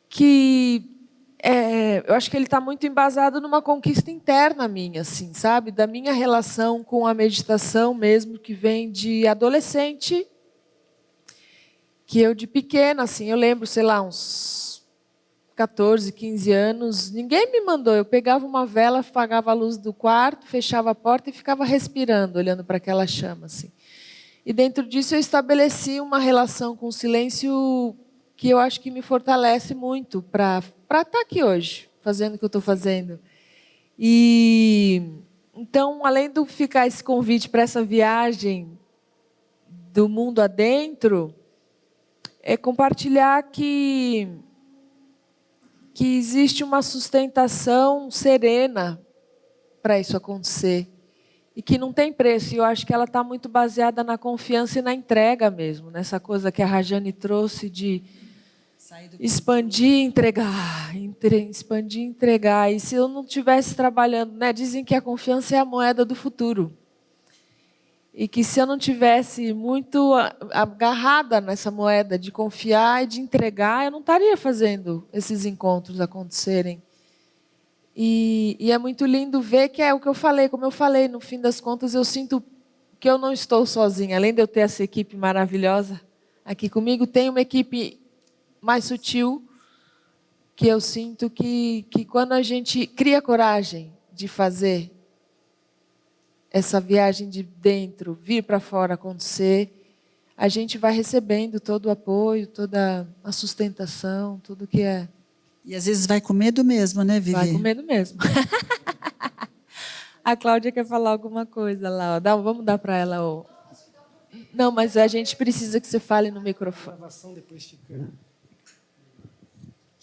A: que eu acho que ele está muito embasado numa conquista interna minha, assim, sabe? Da minha relação com a meditação mesmo, que vem de adolescente. que eu de pequena, assim, eu lembro, sei lá, uns 14, 15 anos, ninguém me mandou. Eu pegava uma vela, apagava a luz do quarto, fechava a porta e ficava respirando, olhando para aquela chama, assim. E dentro disso eu estabeleci uma relação com o silêncio que eu acho que me fortalece muito para estar aqui hoje, fazendo o que eu estou fazendo. E então, além de ficar esse convite para essa viagem do mundo adentro, é compartilhar que existe uma sustentação serena para isso acontecer e que não tem preço. E eu acho que ela está muito baseada na confiança e na entrega mesmo, nessa coisa que a Rajane trouxe de expandir e entregar, expandir e entregar. E se eu não estivesse trabalhando, né? Dizem que a confiança é a moeda do futuro. E que se eu não tivesse muito agarrada nessa moeda de confiar e de entregar, eu não estaria fazendo esses encontros acontecerem. E é muito lindo ver que é o que eu falei, como eu falei, no fim das contas eu sinto que eu não estou sozinha. Além de eu ter essa equipe maravilhosa aqui comigo, tem uma equipe mais sutil, que eu sinto que quando a gente cria coragem de fazer essa viagem de dentro, vir para fora acontecer, a gente vai recebendo todo o apoio, toda a sustentação, tudo que é.
B: E às vezes vai com medo mesmo, né, Vivi?
A: Vai com medo mesmo. A Cláudia quer falar alguma coisa lá. Ó. Vamos dar para ela. Ó. Não, mas a gente precisa que você fale no microfone.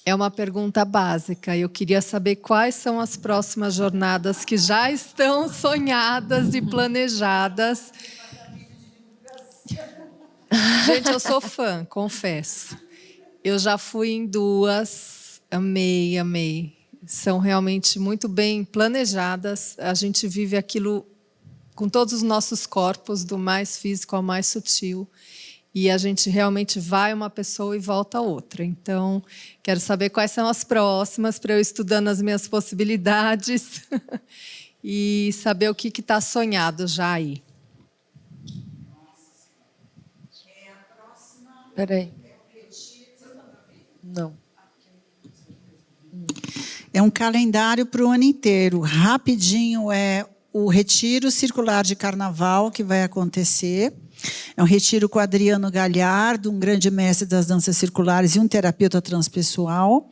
C: É uma pergunta básica. Eu queria saber quais são as próximas jornadas que já estão sonhadas e planejadas. Gente, eu sou fã, confesso. Eu já fui em 2, amei, amei. São realmente muito bem planejadas. A gente vive aquilo com todos os nossos corpos, do mais físico ao mais sutil. E a gente realmente vai uma pessoa e volta outra. Então, quero saber quais são as próximas, para eu ir estudando as minhas possibilidades e saber o que está sonhado já aí.
A: Espera aí. Não.
B: É um calendário para o ano inteiro. Rapidinho é o Retiro Circular de Carnaval, que vai acontecer. É um retiro com Adriano Galhardo, um grande mestre das danças circulares e um terapeuta transpessoal.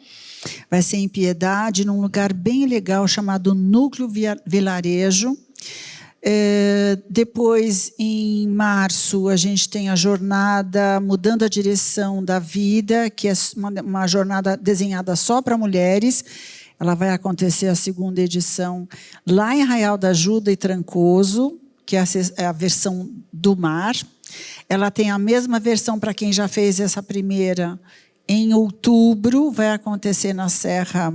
B: Vai ser em Piedade, num lugar bem legal chamado Núcleo Vilarejo. Depois, em março, a gente tem a jornada Mudando a Direção da Vida, que é uma jornada desenhada só para mulheres. Ela vai acontecer a 2ª edição lá em Arraial da Ajuda e Trancoso, que é a versão do mar. Ela tem a mesma versão para quem já fez essa primeira. Em outubro, vai acontecer na Serra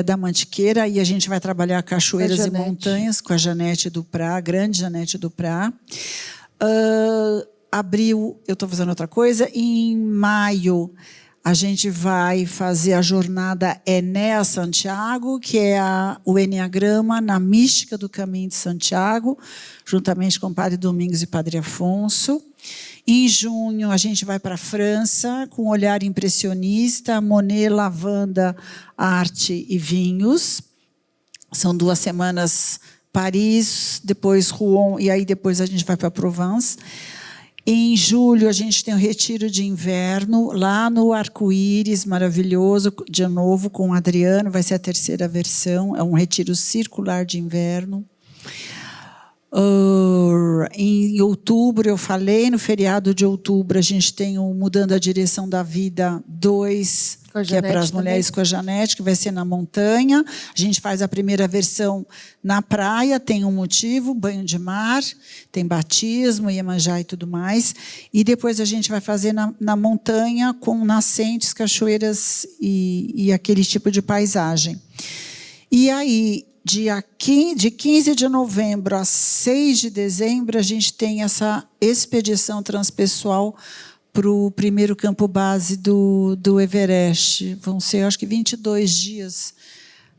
B: da Mantiqueira, e a gente vai trabalhar cachoeiras e montanhas com a Janete Duprá, a grande Janete Duprá. Abril, eu estou fazendo outra coisa. Em maio, a gente vai fazer a jornada Enéa Santiago, que é o Enneagrama na mística do Caminho de Santiago, juntamente com o Padre Domingos e Padre Afonso. Em junho, a gente vai para a França, com um olhar impressionista, Monet, lavanda, arte e vinhos. São 2 semanas, Paris, depois Rouen, e aí depois a gente vai para Provence. Em julho, a gente tem o retiro de inverno, lá no Arco-Íris, maravilhoso, de novo, com o Adriano, vai ser a 3ª versão, é um retiro circular de inverno. Em outubro, eu falei, no feriado de outubro, a gente tem o Mudando a Direção da Vida 2, que é para as mulheres com a Janete, que vai ser na montanha. A gente faz a primeira versão na praia, tem um motivo, banho de mar, tem batismo, Iemanjá e tudo mais. E depois a gente vai fazer na montanha, com nascentes, cachoeiras e aquele tipo de paisagem. E aí, de 15 de novembro a 6 de dezembro, a gente tem essa expedição transpessoal para o primeiro campo base do Everest. Vão ser, acho que, 22 dias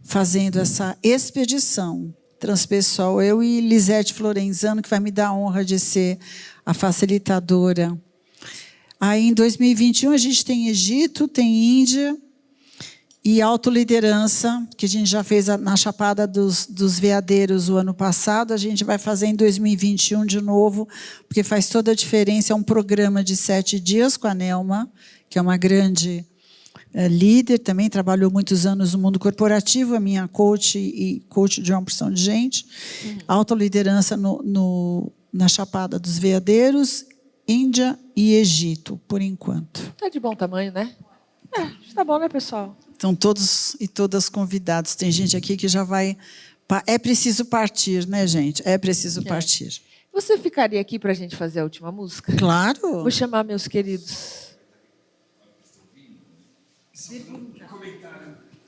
B: fazendo essa expedição transpessoal. Eu e Lisete Florenzano, que vai me dar a honra de ser a facilitadora. Aí, em 2021, a gente tem Egito, tem Índia e autoliderança, que a gente já fez na Chapada dos Veadeiros o ano passado. A gente vai fazer em 2021 de novo, porque faz toda a diferença. É um programa de 7 dias com a Nelma, que é uma grande líder, também trabalhou muitos anos no mundo corporativo, a minha coach e coach de uma porção de gente. Autoliderança na Chapada dos Veadeiros, Índia e Egito, por enquanto.
A: Tá de bom tamanho, né? Tá bom, né, pessoal?
B: Estão todos e todas convidados. Tem gente aqui que já vai... É preciso partir, né, gente? É preciso partir.
A: Você ficaria aqui para a gente fazer a última música?
B: Claro.
A: Vou chamar meus queridos.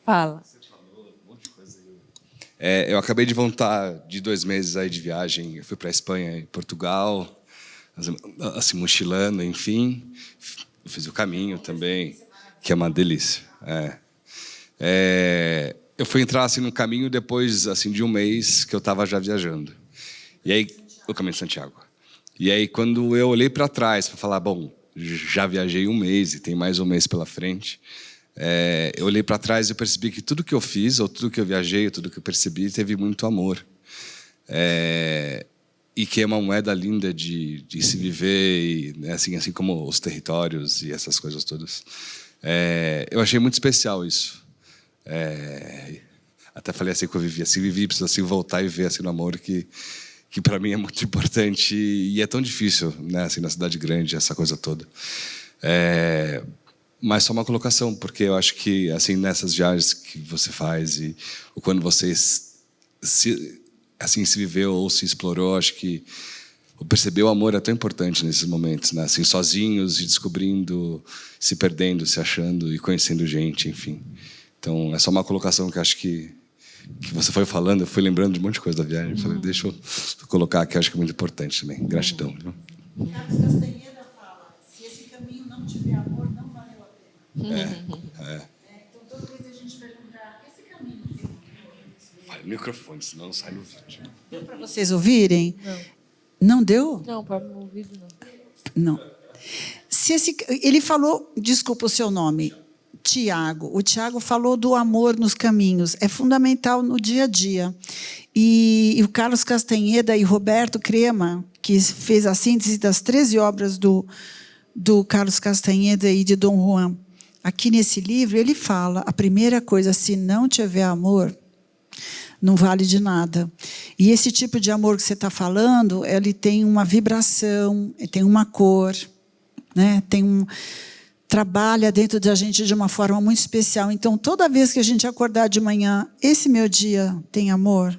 A: Fala.
D: Eu acabei de voltar de 2 meses aí de viagem. Eu fui para a Espanha e Portugal, assim, mochilando, enfim. Eu fiz o caminho também, que é uma delícia. Eu fui entrar assim, no caminho depois assim, de 1 mês que eu estava já viajando. E aí, o caminho de Santiago. E aí, quando eu olhei para trás para falar, bom, já viajei 1 mês e tem mais 1 mês pela frente, eu olhei para trás e eu percebi que tudo que eu fiz, ou tudo que eu viajei, ou tudo que eu percebi, teve muito amor. E que é uma moeda linda de se viver, e, né, assim como os territórios e essas coisas todas. Eu achei muito especial isso. Até falei assim que eu vivi. Assim, preciso assim, voltar e ver assim, no amor que para mim é muito importante e é tão difícil, né, assim, na cidade grande, essa coisa toda. Mas só uma colocação, porque eu acho que assim, nessas viagens que você faz e quando você se viveu ou se explorou, acho que perceber o amor é tão importante nesses momentos, né? Assim, sozinhos e descobrindo, se perdendo, se achando e conhecendo gente, enfim. Então, é só uma colocação que acho que você foi falando, eu fui lembrando de um monte de coisa da viagem. Eu falei, deixa eu colocar aqui, acho que é muito importante também. Gratidão.
B: Carlos Castanheira fala, se esse caminho não tiver amor, não valeu a pena. Então, toda vez a gente perguntar, esse caminho tem amor?
D: Fale no microfone, senão não sai no vídeo.
B: Deu para vocês ouvirem?
A: Não.
B: Não deu?
A: Não, para o ouvido
B: Não. Ele falou, desculpa o seu nome, Tiago. O Tiago falou do amor nos caminhos. É fundamental no dia a dia. E o Carlos Castanheda e Roberto Crema, que fez a síntese das 13 obras do Carlos Castanheda e de Dom Juan, aqui nesse livro, ele fala, a primeira coisa, se não tiver amor, não vale de nada. E esse tipo de amor que você está falando, ele tem uma vibração, ele tem uma cor, né? Trabalha dentro da gente de uma forma muito especial. Então, toda vez que a gente acordar de manhã, esse meu dia tem amor?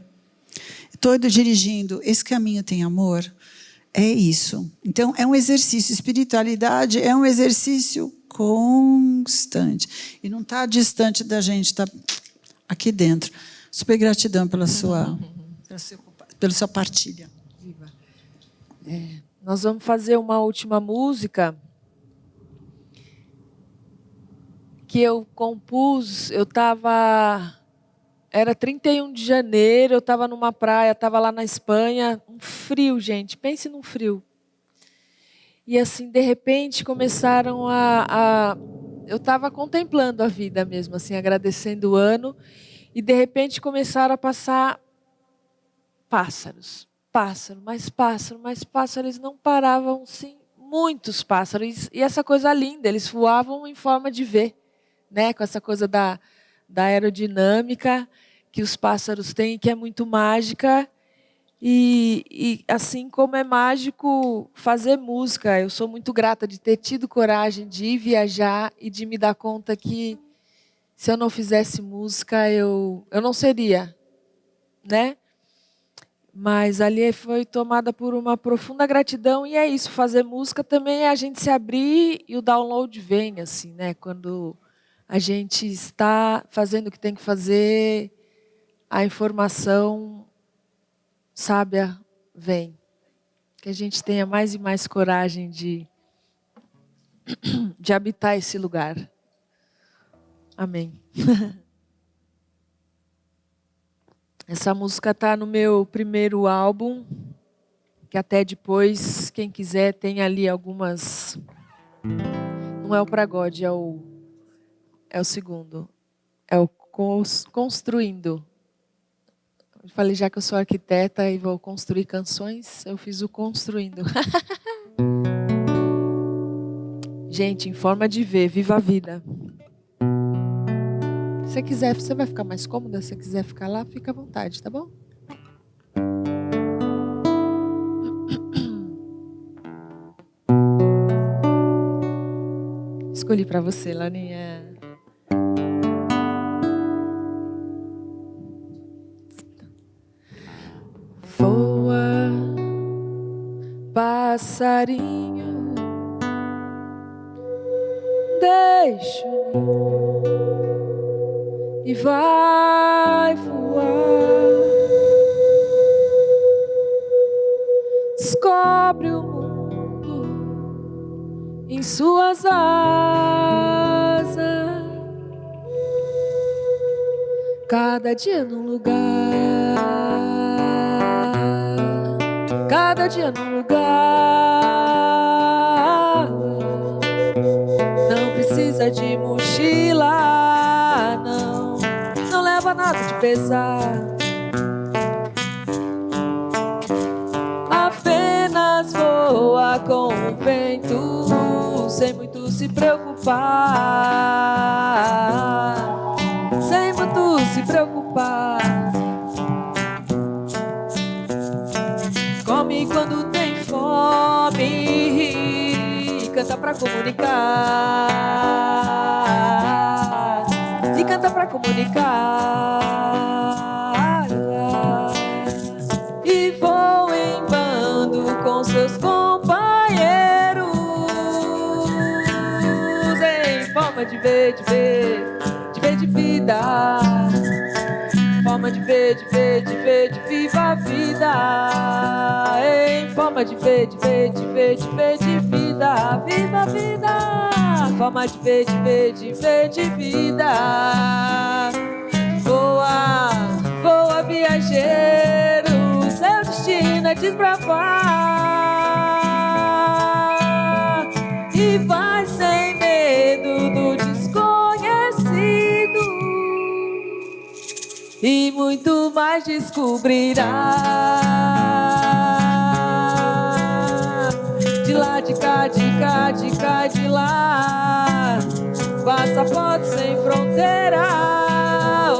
B: Estou dirigindo, esse caminho tem amor? É isso. Então, é um exercício. Espiritualidade é um exercício constante. E não está distante da gente, está aqui dentro. Super gratidão pela sua partilha.
A: Nós vamos fazer uma última música que eu compus. Era 31 de janeiro, eu estava numa praia, estava lá na Espanha, um frio, gente, pense num frio. E assim, de repente, começaram eu estava contemplando a vida mesmo, assim, agradecendo o ano. E, de repente, começaram a passar pássaros. Mais pássaros. Eles não paravam, sim, muitos pássaros. E essa coisa linda, eles voavam em forma de V, né? Com essa coisa da aerodinâmica que os pássaros têm, que é muito mágica. E assim como é mágico fazer música, eu sou muito grata de ter tido coragem de ir viajar e de me dar conta que se eu não fizesse música, eu não seria, né? Mas ali foi tomada por uma profunda gratidão e é isso, fazer música também é a gente se abrir e o download vem, assim, né? Quando a gente está fazendo o que tem que fazer, a informação sábia vem. Que a gente tenha mais e mais coragem de habitar esse lugar. Amém. Essa música está no meu primeiro álbum, que até depois, quem quiser, tem ali algumas Não é o pragode, é o segundo. É o construindo. Eu falei, já que eu sou arquiteta e vou construir canções, eu fiz o construindo. Gente, em forma de ver, viva a vida. Se você quiser, você vai ficar mais cômoda. Se você quiser ficar lá, fica à vontade, tá bom? Escolhi para você, Laninha. Voa, passarinho, deixa o ninho e vai voar. Descobre o mundo em suas asas, cada dia num lugar, cada dia num lugar. Não precisa de mochila, não leva nada de pesar. Apenas voa com o vento, sem muito se preocupar, sem muito se preocupar. Come quando tem fome, canta pra comunicar, e canta pra comunicar. E voa em bando com seus companheiros, em forma de ver, de ver, de ver de vida, forma de ver, de ver, de ver, de viva a vida, em forma de ver, de ver, de ver, de ver de vida, viva a vida, forma de ver, de ver, de ver de vida. Voa, voa viajeiro, seu destino é desbravar, e vai sem medo do desconhecido, e muito mais descobrirá. De lá, de cá, de cá, de cá, de lá, passaporte sem fronteira,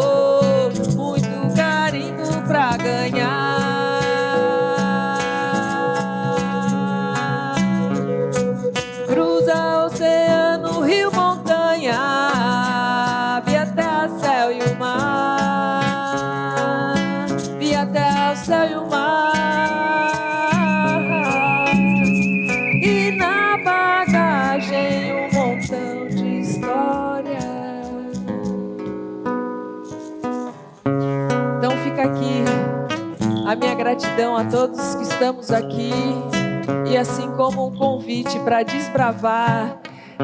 A: oh, muito carinho pra ganhar. Cruza oceano, rio, montanha, via terra, céu e o mar, via terra, céu e o mar. E na bagagem um montão de história. Então fica aqui a minha gratidão a todos que estamos aqui, e assim como um convite para desbravar,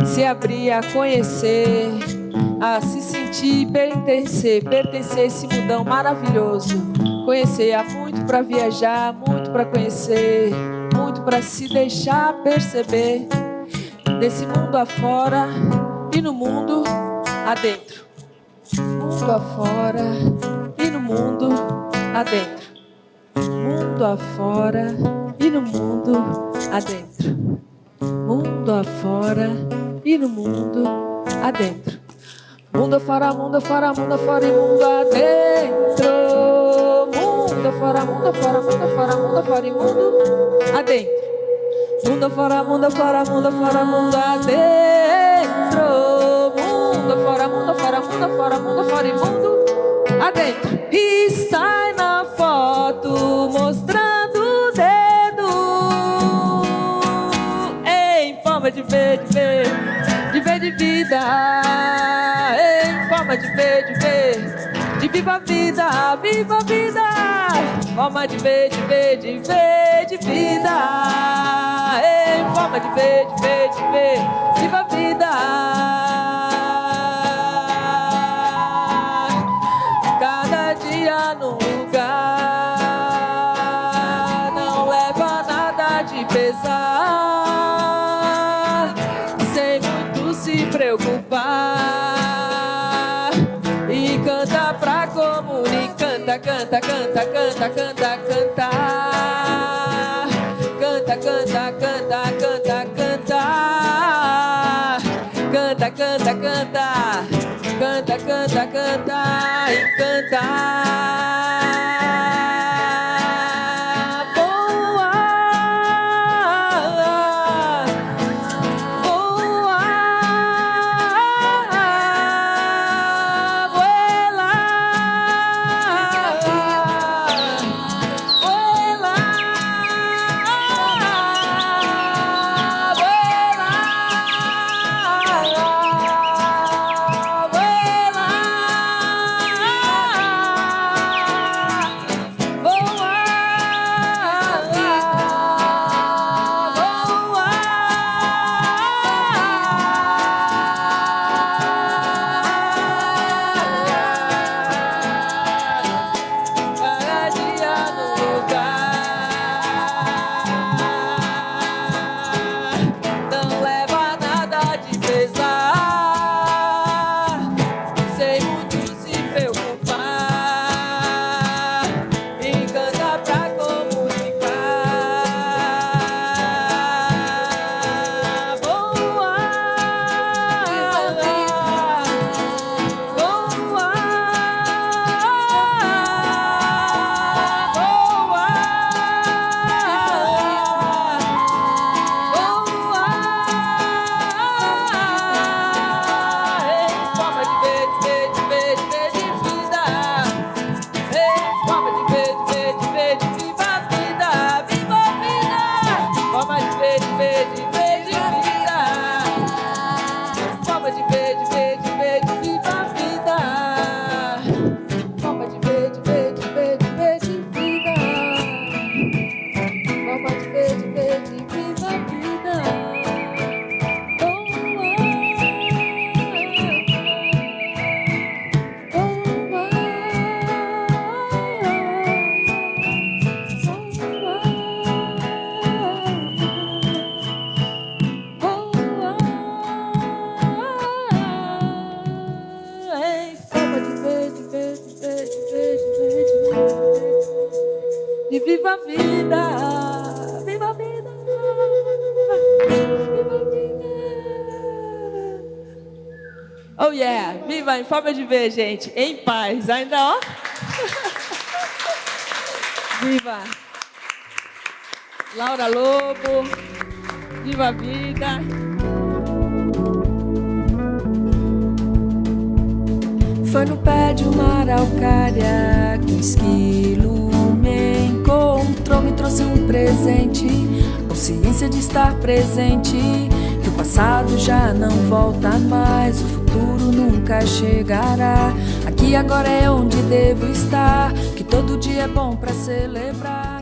A: se abrir a conhecer, a se sentir pertencer a esse mundão maravilhoso. Conhecer, há muito para viajar, muito para conhecer, muito para se deixar perceber desse mundo afora e no mundo adentro. Mundo afora e no mundo adentro. Mundo afora e no mundo adentro. Mundo afora e no mundo adentro. Mundo afora, mundo afora, mundo afora e mundo adentro. Mundo afora, mundo afora, mundo afora, mundo afora e mundo adentro. Mundo afora, mundo afora, mundo afora, mundo adentro. Mundo afora, mundo afora, mundo afora, mundo afora e mundo adentro. E sai na foto mostrando o dedo, em forma de ver, de ver, de ver de vida, em forma de ver, de ver, de viva a vida, viva a vida, forma de ver, de ver, de ver de vida, em forma de ver, de ver, de ver, viva a vida. Cada dia num lugar, não leva nada de pesar, canta, canta, canta, canta, canta, canta. Canta, canta, canta, canta, canta. Canta, canta, canta. Canta, canta, canta e canta. E viva a vida, viva a vida, viva a vida. Oh yeah, viva em forma de ver, gente, em paz, ainda ó. Viva Laura Lobo, viva a vida.
E: Foi no pé de uma araucária que um esquilo me encontrou, me trouxe um presente, consciência de estar presente, que o passado já não volta mais, o futuro nunca chegará. Aqui agora é onde devo estar, que todo dia é bom pra celebrar.